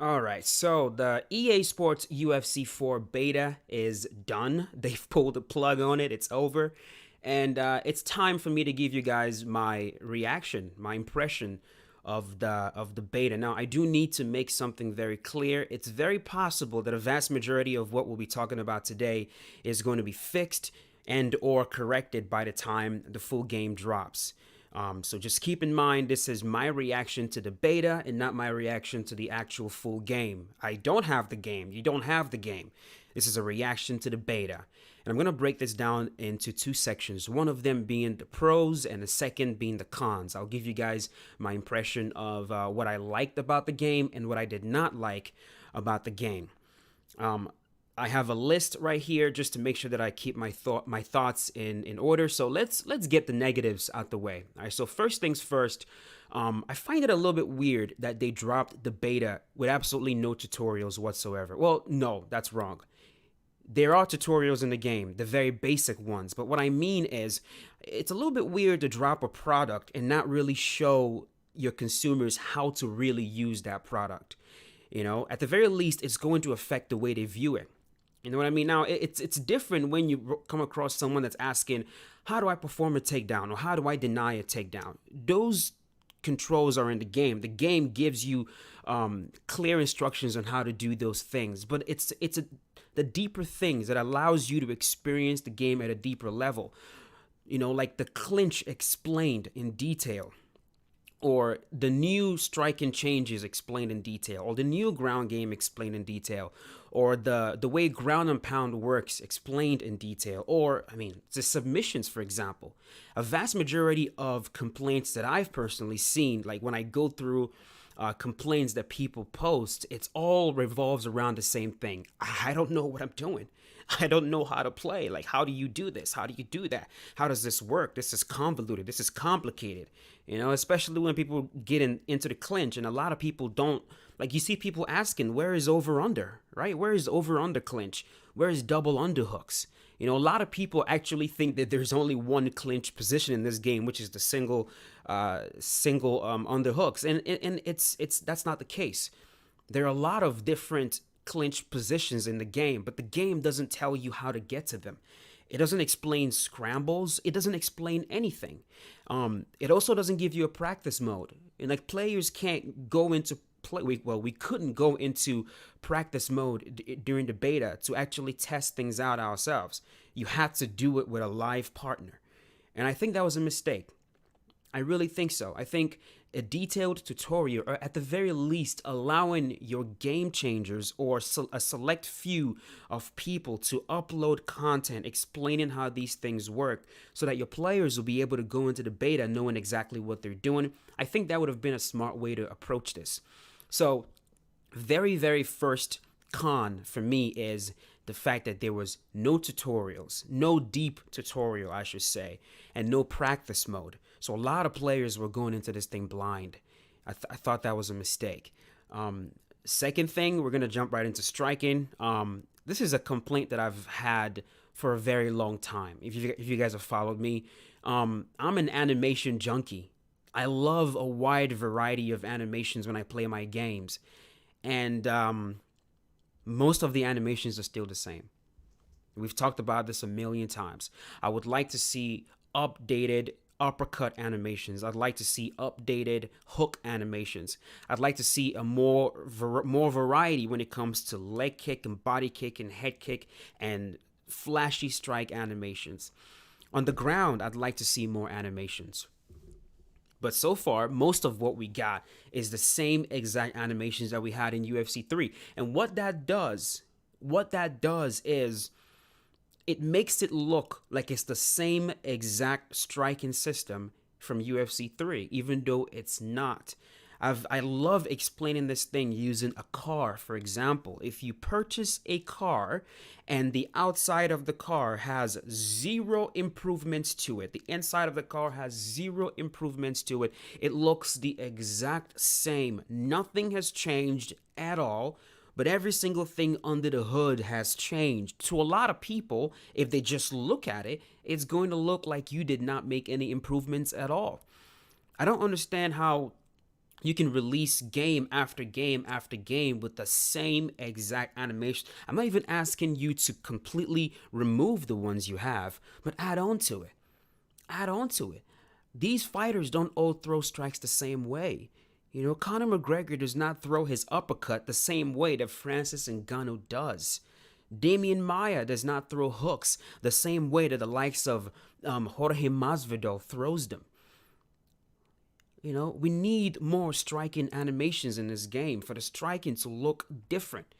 All right, so the EA Sports UFC 4 beta is done. They've pulled the plug on it. It's over. And it's time for me to give you guys my reaction, my impression of the beta. Now, I do need to make something very clear. It's very possible that a vast majority of what we'll be talking about today is going to be fixed and or corrected by the time the full game drops. So just keep in mind, this is my reaction to the beta and not my reaction to the actual full game. I don't have the game. You don't have the game. This is a reaction to the beta. And I'm going to break this down into two sections, one of them being the pros and the second being the cons. I'll give you guys my impression of what I liked about the game and what I did not like about the game. I have a list right here just to make sure that I keep my thoughts in order. So let's get the negatives out the way. All right. So first things first, I find it a little bit weird that they dropped the beta with absolutely no tutorials whatsoever. Well, no, that's wrong. There are tutorials in the game, the very basic ones. But what I mean is, it's a little bit weird to drop a product and not really show your consumers how to really use that product. You know, at the very least, it's going to affect the way they view it. You know what I mean? Now, it's different when you come across someone that's asking, how do I perform a takedown, or how do I deny a takedown? Those controls are in the game. The game gives you clear instructions on how to do those things, but the deeper things that allows you to experience the game at a deeper level. You know, like the clinch explained in detail, or the new striking changes explained in detail, or the new ground game explained in detail, or the way ground and pound works explained in detail, or I mean the submissions, for example. A vast majority of complaints that I've personally seen, like when I go through complaints that people post, it's all revolves around the same thing. I don't know what I'm doing. I don't know how to play. Like, how do you do this? How do you do that? How does this work? This is convoluted. This is complicated. You know, especially when people get into the clinch, and a lot of people don't, like, you see people asking, where is over under, right? Where is over under clinch? Where is double underhooks? You know, a lot of people actually think that there's only one clinch position in this game, which is the single underhooks, and it's that's not the case. There are a lot of different clinch positions in the game, but the game doesn't tell you how to get to them. It doesn't explain scrambles. It doesn't explain anything. It also doesn't give you a practice mode. And like, players can't go into play. Well, we couldn't go into practice mode during the beta to actually test things out ourselves. You had to do it with a live partner, and I think that was a mistake. I really think so. I think a detailed tutorial, or at the very least allowing your game changers or a select few of people to upload content explaining how these things work, so that your players will be able to go into the beta knowing exactly what they're doing. I think that would have been a smart way to approach this. So, very first con for me is the fact that there was no tutorials, no deep tutorial, I should say, and no practice mode. So a lot of players were going into this thing blind. I thought that was a mistake. Second thing, we're going to jump right into striking. This is a complaint that I've had for a very long time. If you guys have followed me, I'm an animation junkie. I love a wide variety of animations when I play my games. And most of the animations are still the same. We've talked about this a million times. I would like to see updated uppercut animations. I'd like to see updated hook animations. I'd like to see a more variety when it comes to leg kick and body kick and head kick and flashy strike animations. On the ground, I'd like to see more animations. But so far, most of what we got is the same exact animations that we had in UFC 3. And what that does is it makes it look like it's the same exact striking system from UFC 3, even though it's not. I love explaining this thing using a car, for example. If you purchase a car and the outside of the car has zero improvements to it, the inside of the car has zero improvements to it, it looks the exact same. Nothing has changed at all, but every single thing under the hood has changed. To a lot of people, if they just look at it, it's going to look like you did not make any improvements at all. I don't understand how You can release game after game after game with the same exact animation. I'm not even asking you to completely remove the ones you have, but add on to it. Add on to it. These fighters don't all throw strikes the same way. You know, Conor McGregor does not throw his uppercut the same way that Francis Ngannou does. Damian Maia does not throw hooks the same way that the likes of Jorge Masvidal throws them. You know, we need more striking animations in this game for the striking to look different.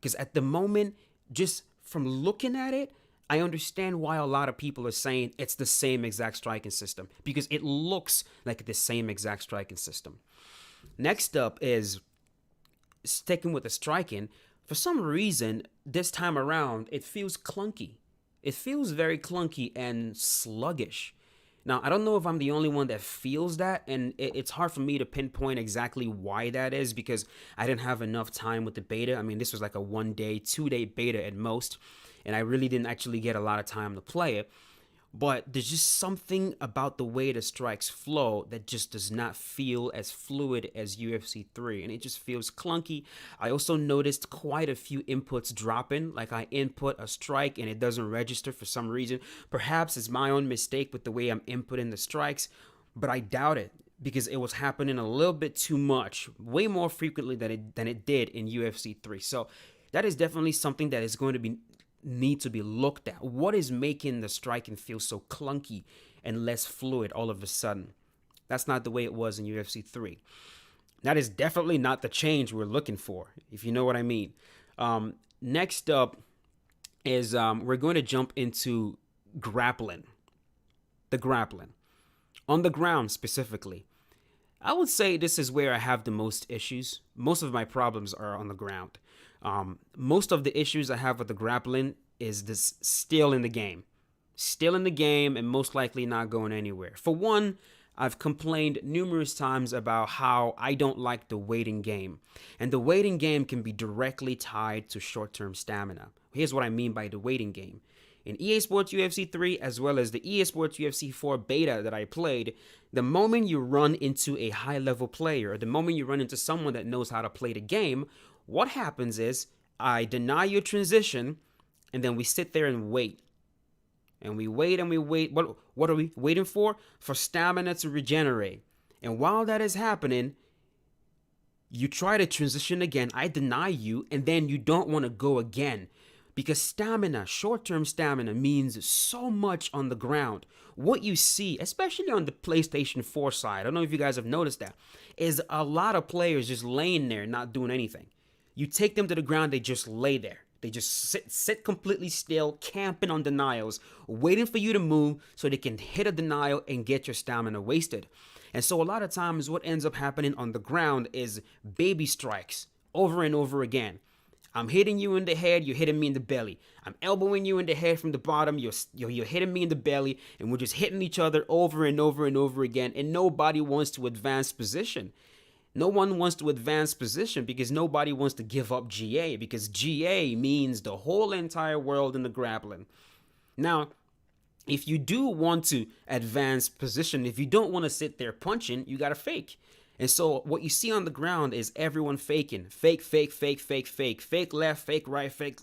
Because at the moment, just from looking at it, I understand why a lot of people are saying it's the same exact striking system. Because it looks like the same exact striking system. Next up is sticking with the striking. For some reason, this time around, it feels clunky. It feels very clunky and sluggish. Now, I don't know if I'm the only one that feels that, and it's hard for me to pinpoint exactly why that is because I didn't have enough time with the beta. I mean, this was like a 1 day, 2 day beta at most, and I really didn't actually get a lot of time to play it. But there's just something about the way the strikes flow that just does not feel as fluid as UFC 3, and it just feels clunky. I also noticed quite a few inputs dropping, like I input a strike and it doesn't register for some reason. Perhaps it's my own mistake with the way I'm inputting the strikes, but I doubt it because it was happening a little bit too much, way more frequently than it did in UFC 3. So that is definitely something that is going to be need to be looked at. What is making the striking feel so clunky and less fluid all of a sudden? That's not the way it was in UFC 3. That is definitely not the change we're looking for, if you know what I mean. Next up is we're going to jump into grappling. The grappling. On the ground specifically. I would say this is where I have the most issues. Most of my problems are on the ground. Most of the issues I have with the grappling is this still in the game. Still in the game and most likely not going anywhere. For one, I've complained numerous times about how I don't like the waiting game. And the waiting game can be directly tied to short-term stamina. Here's what I mean by the waiting game. In EA Sports UFC 3 as well as the EA Sports UFC 4 beta that I played, the moment you run into a high-level player, or the moment you run into someone that knows how to play the game, what happens is I deny your transition and then we sit there and wait. And we wait and we wait. What are we waiting for? For stamina to regenerate. And while that is happening, you try to transition again. I deny you and then you don't want to go again. Because stamina, short-term stamina, means so much on the ground. What you see, especially on the PlayStation 4 side, I don't know if you guys have noticed that, is a lot of players just laying there not doing anything. You take them to the ground, they just lay there. They just sit completely still, camping on denials, waiting for you to move so they can hit a denial and get your stamina wasted. And so a lot of times what ends up happening on the ground is baby strikes over and over again. I'm hitting you in the head, you're hitting me in the belly. I'm elbowing you in the head from the bottom, you're hitting me in the belly, and we're just hitting each other over and over and over again, and nobody wants to advance position. No one wants to advance position because nobody wants to give up GA, because GA means the whole entire world in the grappling. Now, if you do want to advance position, if you don't want to sit there punching, you got to fake. And so what you see on the ground is everyone faking. Fake, fake, fake, fake, fake. Fake left, fake right, fake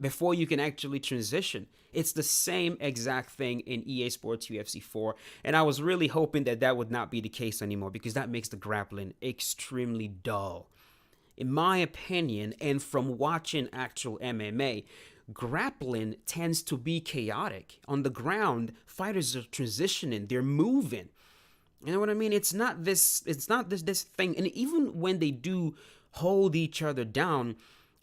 before you can actually transition. It's the same exact thing in EA Sports UFC 4. And I was really hoping that that would not be the case anymore because that makes the grappling extremely dull. In my opinion, and from watching actual MMA, grappling tends to be chaotic. On the ground, fighters are transitioning, they're moving. You know what I mean? It's not this thing. And even when they do hold each other down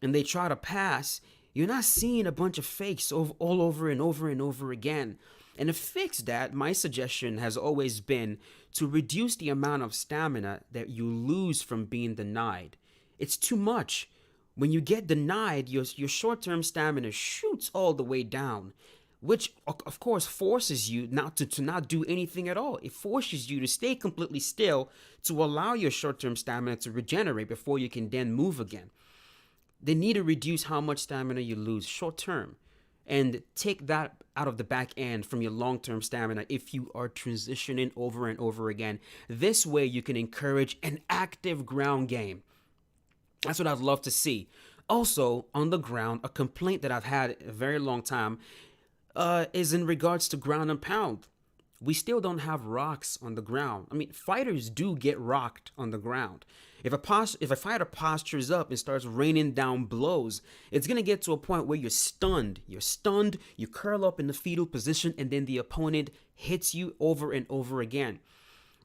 and they try to pass, you're not seeing a bunch of fakes all over and over and over again. And to fix that, my suggestion has always been to reduce the amount of stamina that you lose from being denied. It's too much. When you get denied, your short-term stamina shoots all the way down, which of course forces you not to not do anything at all. It forces you to stay completely still to allow your short-term stamina to regenerate before you can then move again. They need to reduce how much stamina you lose short-term. and take that out of the back end from your long-term stamina if you are transitioning over and over again. This way you can encourage an active ground game. That's what I'd love to see. Also, on the ground, a complaint that I've had a very long time is in regards to ground and pound. We still don't have rocks on the ground. I mean, fighters do get rocked on the ground. If a fighter postures up and starts raining down blows, it's going to get to a point where you're stunned. You're stunned, you curl up in the fetal position, and then the opponent hits you over and over again.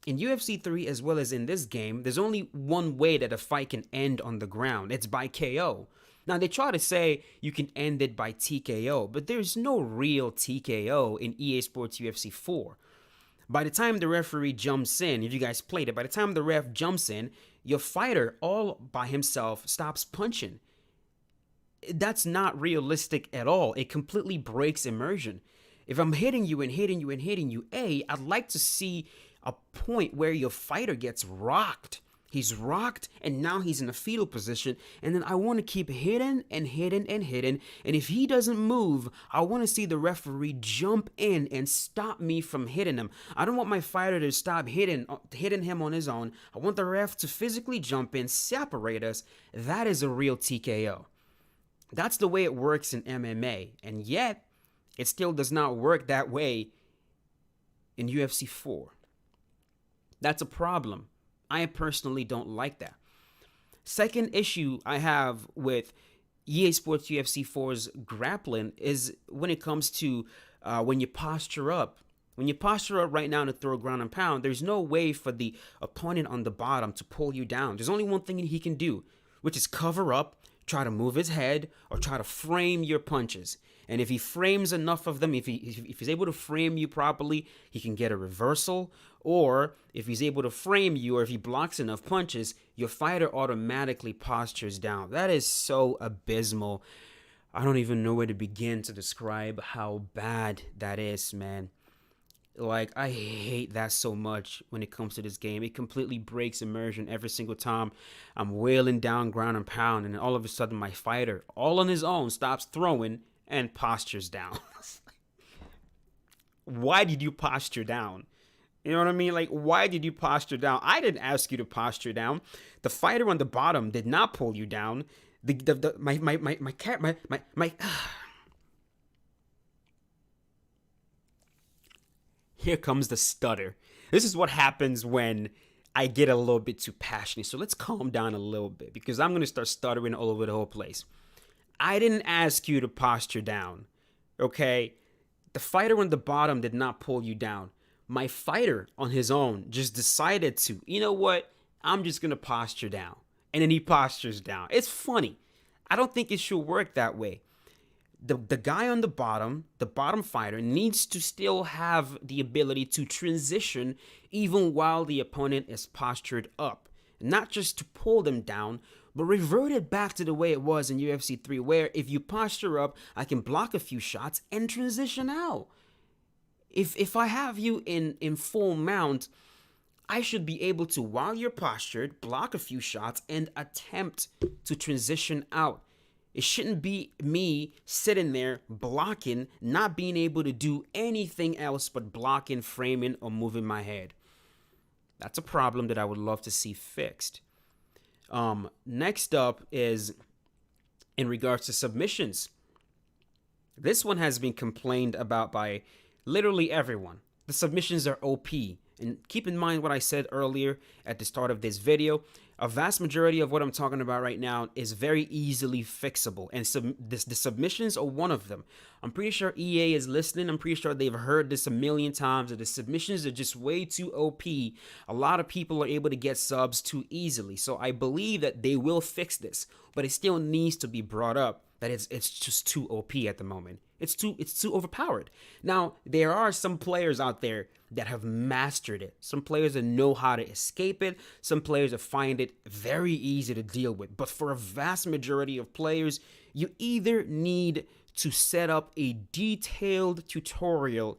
In UFC 3, as well as in this game, there's only one way that a fight can end on the ground. It's by KO. Now, they try to say you can end it by TKO, but there's no real TKO in EA Sports UFC 4. By the time the referee jumps in, if you guys played it, by the time the ref jumps in, your fighter all by himself stops punching. That's not realistic at all. It completely breaks immersion. If I'm hitting you and hitting you and hitting you, I'd like to see a point where your fighter gets rocked. He's rocked, and now he's in a fetal position, and then I want to keep hitting and hitting and hitting, and if he doesn't move, I want to see the referee jump in and stop me from hitting him. I don't want my fighter to stop hitting him on his own. I want the ref to physically jump in, separate us. That is a real TKO. That's the way it works in MMA, and yet, it still does not work that way in UFC 4. That's a problem. I personally don't like that. Second issue I have with EA Sports UFC 4's grappling is when it comes to when you posture up. When you posture up right now to throw ground and pound, there's no way for the opponent on the bottom to pull you down. There's only one thing he can do, which is cover up, try to move his head, or try to frame your punches. And if he frames enough of them, if he's able to frame you properly, he can get a reversal. Or if he's able to frame you, or if he blocks enough punches, your fighter automatically postures down. That is so abysmal. I don't even know where to begin to describe how bad that is, man. Like, I hate that so much when it comes to this game. It completely breaks immersion every single time I'm wailing down ground and pound, and then all of a sudden my fighter, all on his own, stops throwing and postures down. Why did you posture down? You know what I mean? Like, why did you posture down? I didn't ask you to posture down. The fighter on the bottom did not pull you down. Here comes the stutter. This is what happens when I get a little bit too passionate. So let's calm down a little bit, because I'm going to start stuttering all over the whole place. I didn't ask you to posture down, okay? The fighter on the bottom did not pull you down. My fighter on his own just decided to, you know what? I'm just going to posture down. And then he postures down. It's funny. I don't think it should work that way. The guy on the bottom fighter, needs to still have the ability to transition even while the opponent is postured up. Not just to pull them down, but revert it back to the way it was in UFC 3, where if you posture up, I can block a few shots and transition out. If I have you in full mount, I should be able to, while you're postured, block a few shots and attempt to transition out. It shouldn't be me sitting there blocking, not being able to do anything else but blocking, framing, or moving my head. That's a problem that I would love to see fixed. Next up is in regards to submissions. This one has been complained about by literally everyone. The submissions are OP. And keep in mind what I said earlier at the start of this video. A vast majority of what I'm talking about right now is very easily fixable. And the submissions are one of them. I'm pretty sure EA is listening. I'm pretty sure they've heard this a million times. That the submissions are just way too OP. A lot of people are able to get subs too easily. So I believe that they will fix this. But it still needs to be brought up that it's just too OP at the moment. It's too overpowered. Now, there are some players out there that have mastered it. Some players that know how to escape it. Some players that find it very easy to deal with. But for a vast majority of players, you either need to set up a detailed tutorial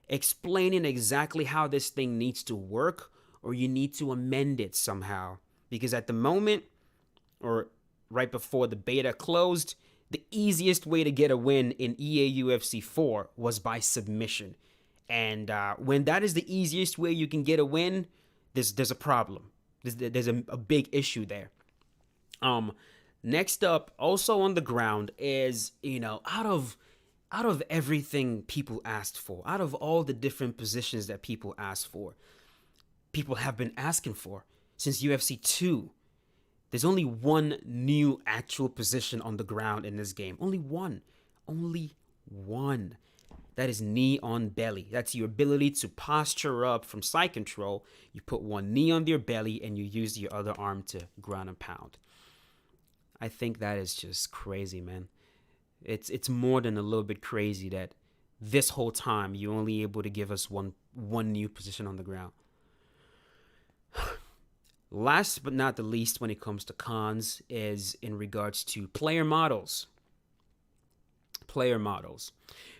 explaining exactly how this thing needs to work, or you need to amend it somehow. Because at the moment, or right before the beta closed, The easiest way to get a win in EA UFC 4 was by submission. And when that is the easiest way you can get a win, there's a problem. There's a big issue there. Next up, also on the ground, is, out of everything people asked for, out of all the different positions that people asked for, people have been asking for since UFC 2. There's only one new actual position on the ground in this game. Only one. Only one. That is knee on belly. That's your ability to posture up from side control. You put one knee on your belly and you use your other arm to ground and pound. I think that is just crazy, man. It's more than a little bit crazy that this whole time you're only able to give us one new position on the ground. Last but not the least, when it comes to cons, is in regards to player models. Player models.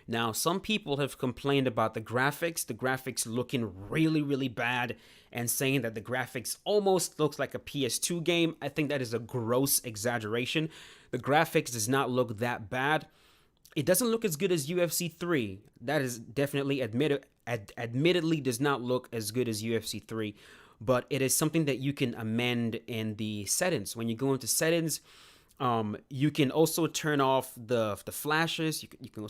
Now, some people have complained about the graphics looking really, really bad, and saying that the graphics almost looks like a PS2 game. I think that is a gross exaggeration. The graphics does not look that bad. It doesn't look as good as UFC 3. That is definitely admittedly does not look as good as UFC 3, but it is something that you can amend in the settings. When you go into settings, you can also turn off the flashes. You can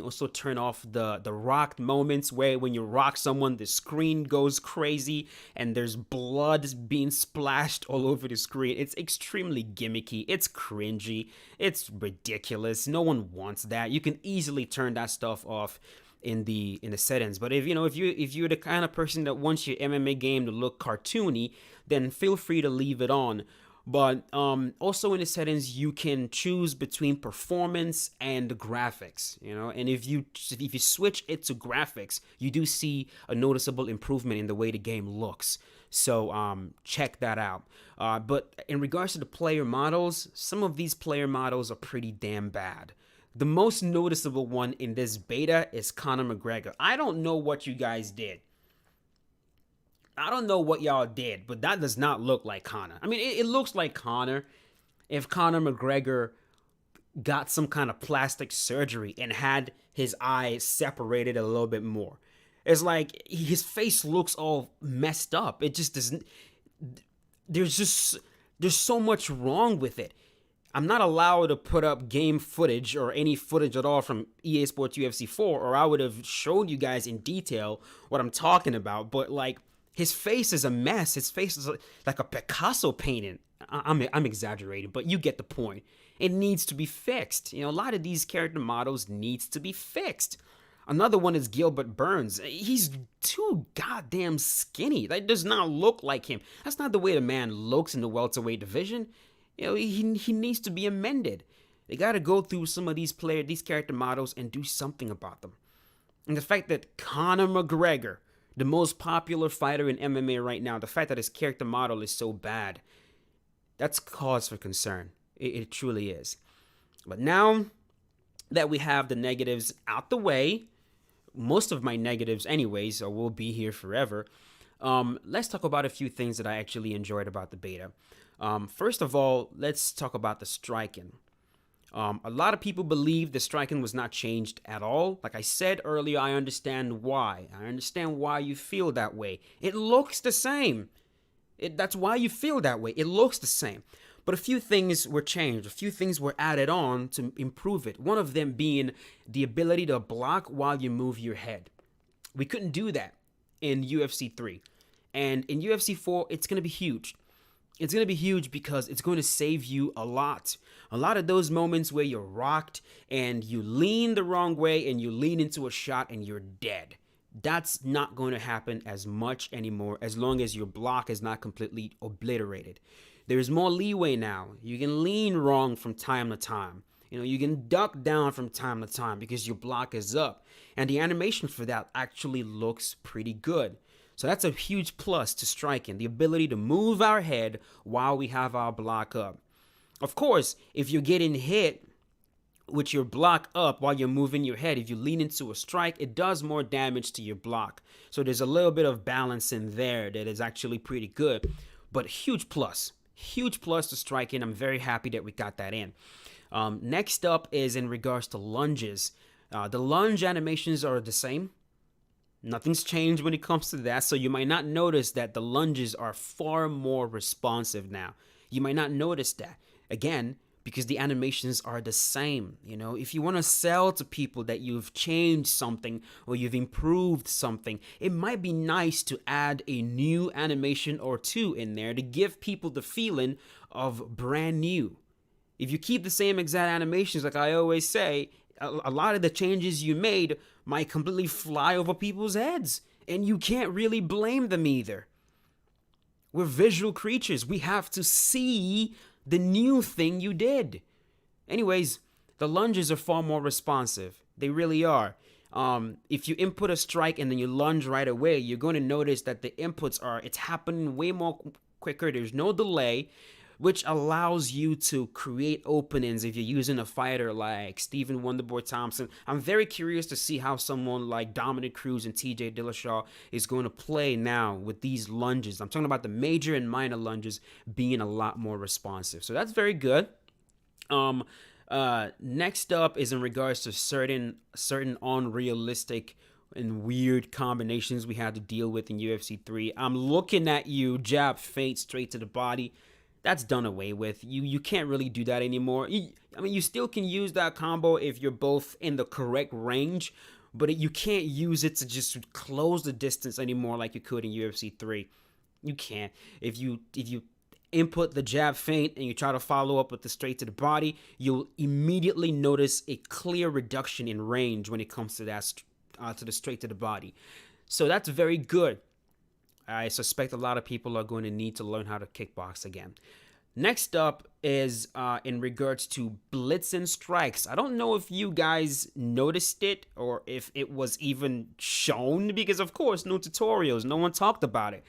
also turn off the rocked moments, where when you rock someone, the screen goes crazy and there's blood being splashed all over the screen. It's extremely gimmicky. It's cringy. It's ridiculous. No one wants that. You can easily turn that stuff off in the settings. But if you're the kind of person that wants your MMA game to look cartoony, then feel free to leave it on. But also in the settings, you can choose between performance and graphics, and if you switch it to graphics, you do see a noticeable improvement in the way the game looks. So check that out. But in regards to the player models, some of these player models are pretty damn bad. The most noticeable one in this beta is Conor McGregor. I don't know what you guys did. I don't know what y'all did, but that does not look like Conor. I mean, it looks like Conor if Conor McGregor got some kind of plastic surgery and had his eyes separated a little bit more. It's like his face looks all messed up. It just doesn't. There's so much wrong with it. I'm not allowed to put up game footage or any footage at all from EA Sports UFC 4, or I would have showed you guys in detail what I'm talking about. But like, his face is a mess. His face is like a Picasso painting. I'm exaggerating, but you get the point. It needs to be fixed. A lot of these character models needs to be fixed. Another one is Gilbert Burns. He's too goddamn skinny. That does not look like him. That's not the way the man looks in the welterweight division. He needs to be amended. They got to go through some of these character models and do something about them. And the fact that Conor McGregor, the most popular fighter in MMA right now, the fact that his character model is so bad, that's cause for concern. It truly is. But now that we have the negatives out the way, most of my negatives anyways, or will be here forever, let's talk about a few things that I actually enjoyed about the beta. First of all, let's talk about the striking. A lot of people believe the striking was not changed at all. Like I said earlier, I understand why. I understand why you feel that way. It looks the same. That's why you feel that way. It looks the same. But a few things were changed. A few things were added on to improve it. One of them being the ability to block while you move your head. We couldn't do that in UFC 3. And in UFC 4, it's going to be huge. It's going to be huge because it's going to save you a lot. A lot of those moments where you're rocked and you lean the wrong way and you lean into a shot and you're dead. That's not going to happen as much anymore as long as your block is not completely obliterated. There's more leeway now. You can lean wrong from time to time. You can duck down from time to time because your block is up. And the animation for that actually looks pretty good. So that's a huge plus to striking, the ability to move our head while we have our block up. Of course, if you're getting hit with your block up while you're moving your head, if you lean into a strike, it does more damage to your block. So there's a little bit of balance in there that is actually pretty good, but huge plus. Huge plus to striking. I'm very happy that we got that in. Next up is in regards to lunges. The lunge animations are the same. Nothing's changed when it comes to that, so you might not notice that the lunges are far more responsive now. You might not notice that. Again, because the animations are the same. You know, if you want to sell to people that you've changed something or you've improved something, it might be nice to add a new animation or two in there to give people the feeling of brand new. If you keep the same exact animations, like I always say, a lot of the changes you made might completely fly over people's heads, and you can't really blame them either. We're visual creatures. We have to see the new thing you did. Anyways, the lunges are far more responsive. They really are. If you input a strike and then you lunge right away, you're going to notice that the inputs it's happening way more quicker. There's no delay, which allows you to create openings if you're using a fighter like Stephen Wonderboy Thompson. I'm very curious to see how someone like Dominic Cruz and TJ Dillashaw is going to play now with these lunges. I'm talking about the major and minor lunges being a lot more responsive. So that's very good. Next up is in regards to certain unrealistic and weird combinations we had to deal with in UFC 3. I'm looking at you, jab, feint, straight to the body. That's done away with. You can't really do that anymore. You still can use that combo if you're both in the correct range, but you can't use it to just close the distance anymore like you could in UFC 3. You can't. If you input the jab feint and you try to follow up with the straight to the body, you'll immediately notice a clear reduction in range when it comes to that to the straight to the body. So that's very good. I suspect a lot of people are going to need to learn how to kickbox again. Next up is in regards to blitz and strikes. I don't know if you guys noticed it or if it was even shown, because of course, no tutorials, no one talked about it.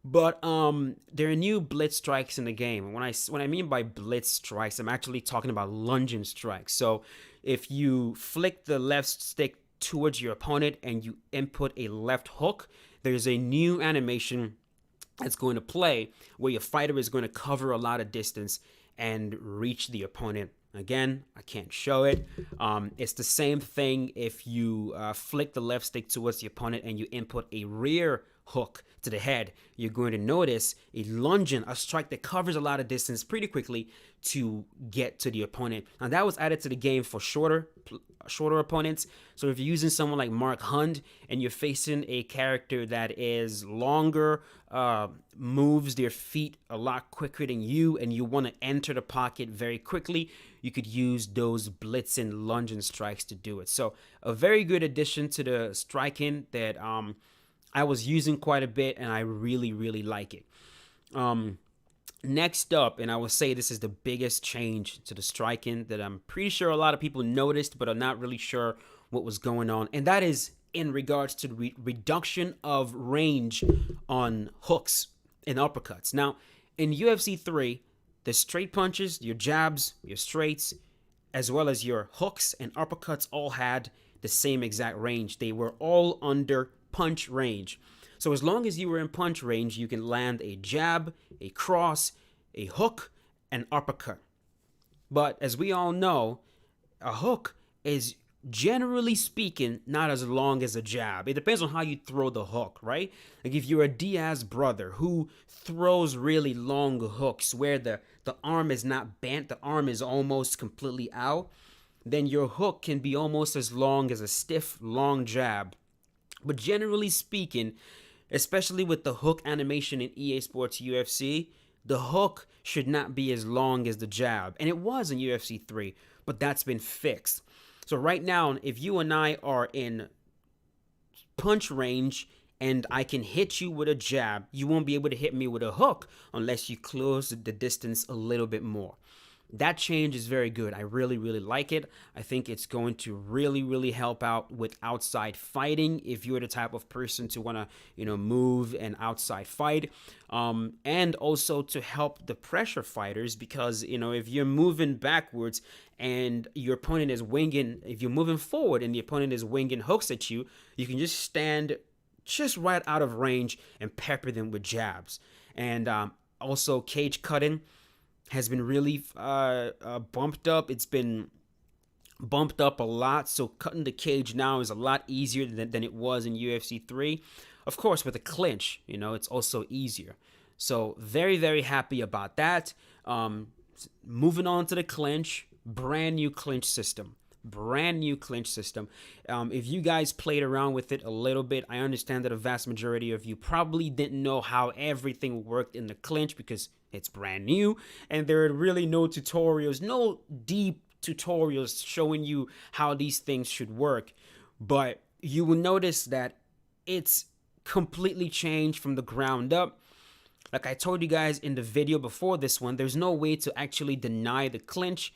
But there are new blitz strikes in the game. When I mean by blitz strikes, I'm actually talking about lunging strikes. So if you flick the left stick towards your opponent and you input a left hook, there's a new animation that's going to play where your fighter is going to cover a lot of distance and reach the opponent. Again, I can't show it. It's the same thing if you flick the left stick towards the opponent and you input a rear hook to the head. You're going to notice a lunging, a strike that covers a lot of distance pretty quickly to get to the opponent. Now that was added to the game for shorter opponents. So if you're using someone like Mark Hunt and you're facing a character that is longer, moves their feet a lot quicker than you, and you want to enter the pocket very quickly, you could use those blitz and lunging strikes to do it. So a very good addition to the striking that I was using quite a bit, and I really, really like it. Next up, and I will say this is the biggest change to the striking that I'm pretty sure a lot of people noticed, but are not really sure what was going on, and that is in regards to the reduction of range on hooks and uppercuts. Now, in UFC 3, the straight punches, your jabs, your straights, as well as your hooks and uppercuts all had the same exact range. They were all under punch range. So as long as you were in punch range, you can land a jab, a cross, a hook, an uppercut. But as we all know, a hook is generally speaking not as long as a jab. It depends on how you throw the hook, right? Like if you're a Diaz brother who throws really long hooks where the arm is not bent, the arm is almost completely out, then your hook can be almost as long as a stiff, long jab. But generally speaking, especially with the hook animation in EA Sports UFC, the hook should not be as long as the jab. And it was in UFC 3, but that's been fixed. So right now, if you and I are in punch range and I can hit you with a jab, you won't be able to hit me with a hook unless you close the distance a little bit more. That change is very good. I really, really like it. I think it's going to really, really help out with outside fighting if you're the type of person to want to, move and outside fight. And also to help the pressure fighters because, if you're moving backwards and your opponent is winging, if you're moving forward and the opponent is winging hooks at you, you can just stand just right out of range and pepper them with jabs. And Also, cage cutting has been really bumped up. It's been bumped up a lot. So cutting the cage now is a lot easier than it was in UFC 3. Of course, with a clinch, it's also easier. So very, very happy about that. Moving on to the clinch, brand new clinch system. Brand new clinch system. If you guys played around with it a little bit, I understand that a vast majority of you probably didn't know how everything worked in the clinch because it's brand new and there are really no tutorials, no deep tutorials showing you how these things should work. But you will notice that it's completely changed from the ground up. Like I told you guys in the video before this one, there's no way to actually deny the clinch.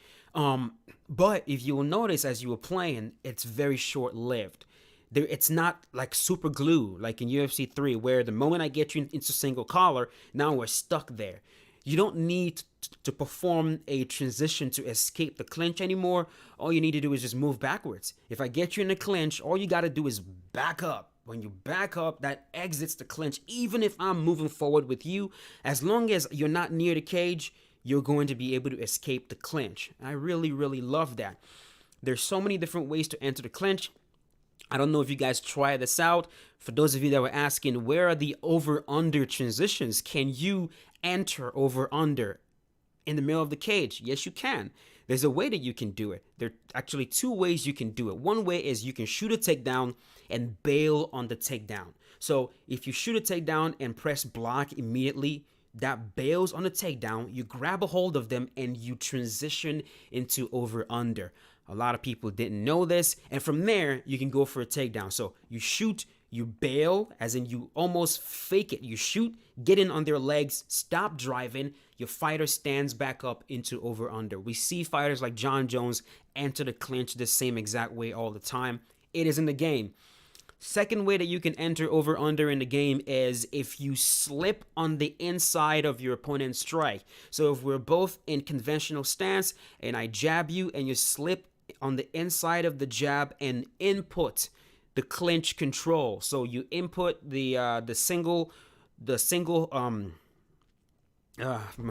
But if you will notice as you were playing, it's very short-lived. It's not like super glue like in UFC 3 where the moment I get you into single collar, now we're stuck there. You don't need to perform a transition to escape the clinch anymore. All you need to do is just move backwards. If I get you in the clinch, all you got to do is back up. When you back up, that exits the clinch. Even if I'm moving forward with you, as long as you're not near the cage, you're going to be able to escape the clinch. I really, really love that. There's so many different ways to enter the clinch. I don't know if you guys try this out. For those of you that were asking, where are the over-under transitions? Can you enter over-under in the middle of the cage? Yes, you can. There's a way that you can do it. There are actually two ways you can do it. One way is you can shoot a takedown and bail on the takedown. So if you shoot a takedown and press block immediately, that bails on the takedown. You grab a hold of them and you transition into over-under. A lot of people didn't know this. And from there, you can go for a takedown. So you shoot, you bail, as in you almost fake it. You shoot, get in on their legs, stop driving. Your fighter stands back up into over-under. We see fighters like John Jones enter the clinch the same exact way all the time. It is in the game. Second way that you can enter over-under in the game is if you slip on the inside of your opponent's strike. So if we're both in conventional stance and I jab you and you slip on the inside of the jab and input the clinch control. So you input the single I'm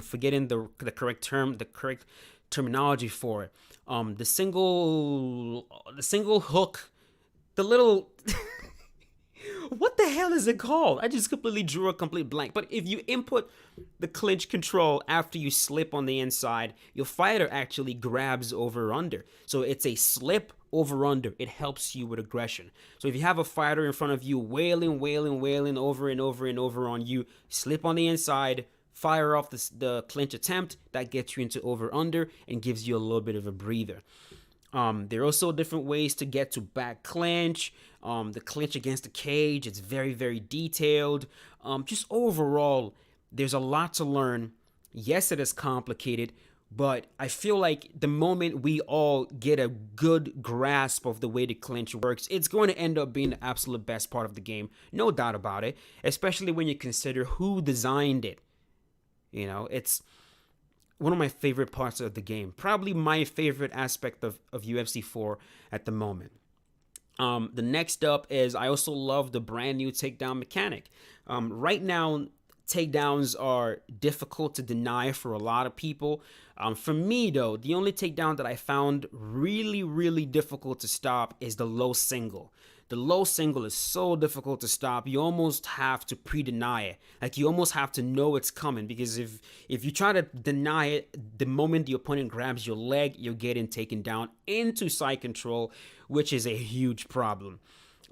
forgetting the correct term, the correct terminology for it. The single hook, the little what the hell is it called? I just completely drew a complete blank. But if you input the clinch control after you slip on the inside, your fighter actually grabs over under. So it's a slip over under. It helps you with aggression. So if you have a fighter in front of you wailing over and over and over on you, slip on the inside, fire off the clinch attempt, that gets you into over under and gives you a little bit of a breather. There are also different ways to get to back clinch, the clinch against the cage. It's very, very detailed. Just overall, there's a lot to learn. Yes, it is complicated, but I feel like the moment we all get a good grasp of the way the clinch works, it's going to end up being the absolute best part of the game. No doubt about it, especially when you consider who designed it. It's one of my favorite parts of the game. Probably my favorite aspect of UFC 4 at the moment. The next up is I also love the brand new takedown mechanic. Right now, takedowns are difficult to deny for a lot of people. For me, though, the only takedown that I found really, really difficult to stop is the low single. The low single is so difficult to stop. You almost have to pre-deny it. Like you almost have to know it's coming, because if you try to deny it, the moment the opponent grabs your leg, you're getting taken down into side control, which is a huge problem.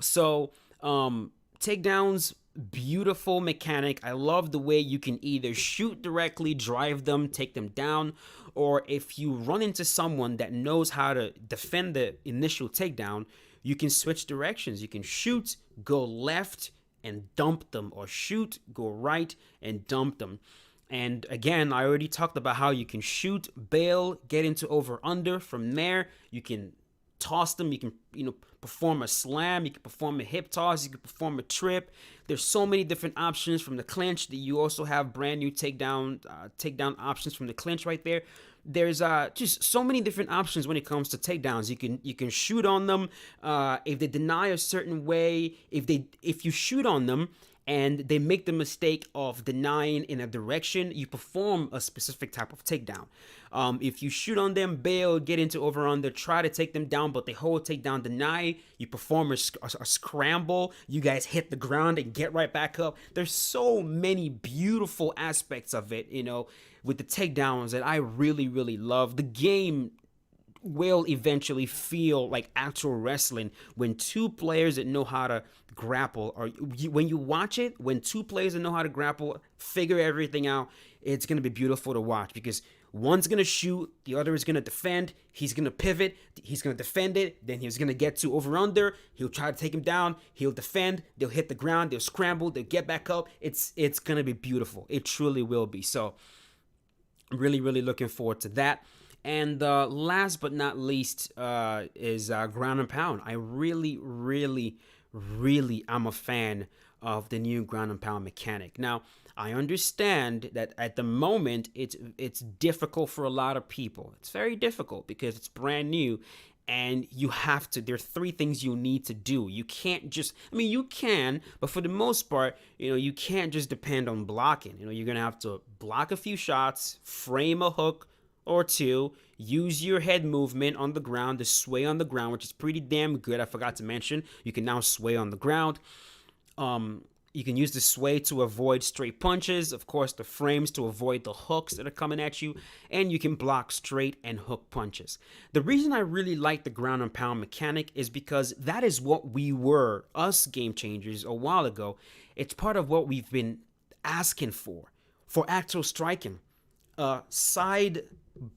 So takedowns, beautiful mechanic. I love the way you can either shoot directly, drive them, take them down, or if you run into someone that knows how to defend the initial takedown, you can switch directions. You can shoot, go left, and dump them, or shoot, go right, and dump them. And again, I already talked about how you can shoot, bail, get into over-under. From there, you can toss them. You can, perform a slam. You can perform a hip toss. You can perform a trip. There's so many different options from the clinch. That you also have brand new takedown options from the clinch right there. There's just so many different options when it comes to takedowns. You can shoot on them if they deny a certain way. If you shoot on them and they make the mistake of denying in a direction, you perform a specific type of takedown. If you shoot on them, bail, get into over under, try to take them down, but they hold takedown, deny, you perform a scramble, you guys hit the ground and get right back up. There's so many beautiful aspects of it, with the takedowns that I really, really love. The game will eventually feel like actual wrestling when two players that know how to grapple, or when you watch it, when two players that know how to grapple figure everything out, it's going to be beautiful to watch, because one's going to shoot, the other is going to defend, he's going to pivot, he's going to defend it, then he's going to get to over under, he'll try to take him down, he'll defend, they'll hit the ground, they'll scramble, they'll get back up. It's going to be beautiful. It truly will be. So I'm really, really looking forward to that. And last but not least is ground and pound. I really, really, really am a fan of the new ground and pound mechanic. Now, I understand that at the moment it's difficult for a lot of people. It's very difficult because it's brand new, and there are three things you need to do. You can't just, you can, but for the most part, you can't just depend on blocking. You're going to have to block a few shots, frame a hook or two, use your head movement on the ground, the sway on the ground, which is pretty damn good. I forgot to mention, you can now sway on the ground. You can use the sway to avoid straight punches, of course the frames to avoid the hooks that are coming at you, and you can block straight and hook punches. The reason I really like the ground and pound mechanic is because that is what we were, us game changers, a while ago. It's part of what we've been asking for actual striking. Side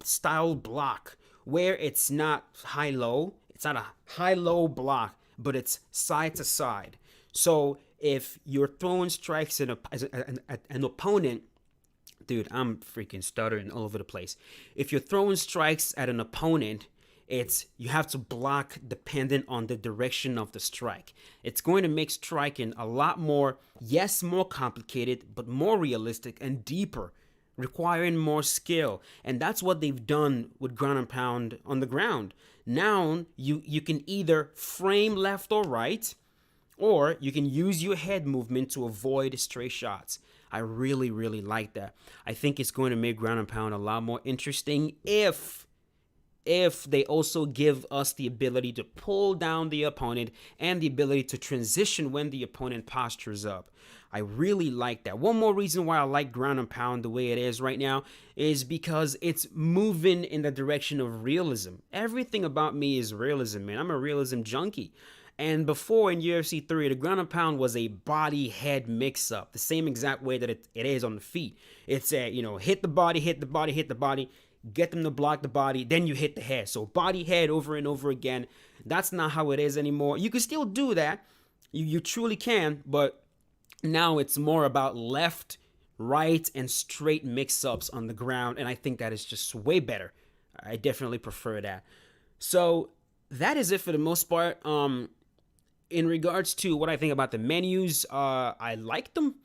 style block where it's not high-low. It's not a high-low block, but it's side to side. So if you're throwing strikes at an opponent, dude, I'm freaking stuttering all over the place. If you're throwing strikes at an opponent, you have to block dependent on the direction of the strike. It's going to make striking a lot more, yes, more complicated, but more realistic and deeper, requiring more skill. And that's what they've done with ground and pound on the ground. Now you can either frame left or right, or you can use your head movement to avoid stray shots. I really, really like that. I think it's going to make ground and pound a lot more interesting if they also give us the ability to pull down the opponent and the ability to transition when the opponent postures up. I really like that. One more reason why I like ground and pound the way it is right now is because it's moving in the direction of realism. Everything about me is realism, man. I'm a realism junkie. And before in UFC 3, the ground and pound was a body-head mix-up, the same exact way that it is on the feet. It's hit the body, hit the body, hit the body, get them to block the body, then you hit the head. So body, head over and over again. That's not how it is anymore. You can still do that. You truly can, but now it's more about left, right, and straight mix-ups on the ground, and I think that is just way better. I definitely prefer that. So that is it for the most part. In regards to what I think about the menus, I like them.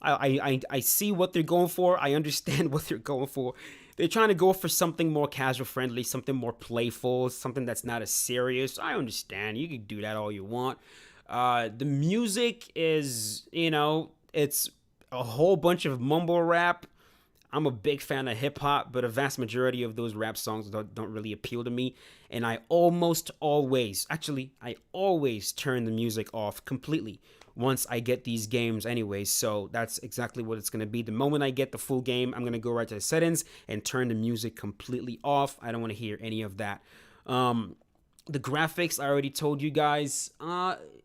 I see what they're going for. I understand what they're going for. They're trying to go for something more casual friendly, something more playful, something that's not as serious. I understand. You can do that all you want. The music is, it's a whole bunch of mumble rap. I'm a big fan of hip hop, but a vast majority of those rap songs don't really appeal to me. And I always turn the music off completely once I get these games anyways. So that's exactly what it's going to be. The moment I get the full game, I'm going to go right to the settings and turn the music completely off. I don't want to hear any of that. The graphics, I already told you guys,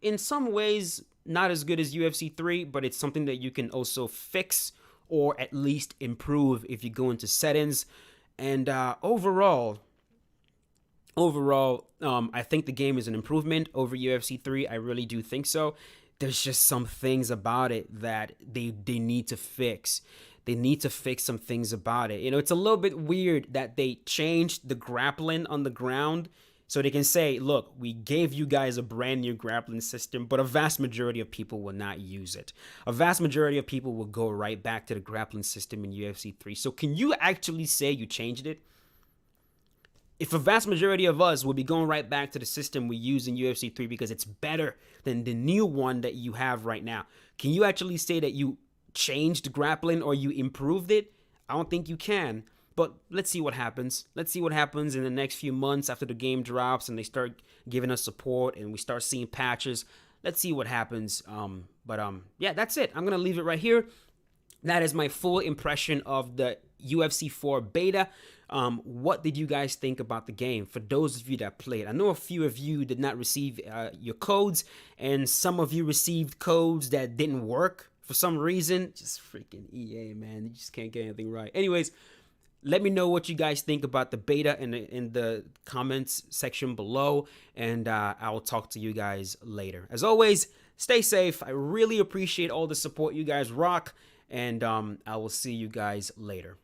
in some ways, not as good as UFC 3, but it's something that you can also fix or at least improve if you go into settings. And overall, I think the game is an improvement over UFC 3. I really do think so. There's just some things about it that they need to fix. They need to fix some things about it. It's a little bit weird that they changed the grappling on the ground so they can say, look, we gave you guys a brand new grappling system, but a vast majority of people will not use it. A vast majority of people will go right back to the grappling system in UFC 3. So can you actually say you changed it? if a vast majority of us will be going right back to the system we use in UFC 3 because it's better than the new one that you have right now, can you actually say that you changed grappling or you improved it? I don't think you can. But let's see what happens. Let's see what happens in the next few months after the game drops and they start giving us support and we start seeing patches. Let's see what happens. Yeah, that's it. I'm going to leave it right here. That is my full impression of the UFC 4 beta. What did you guys think about the game? For those of you that played, I know a few of you did not receive your codes, and some of you received codes that didn't work for some reason. Just freaking EA, man. You just can't get anything right. Anyways, let me know what you guys think about the beta in the comments section below, and I will talk to you guys later. As always, stay safe. I really appreciate all the support you guys rock, and I will see you guys later.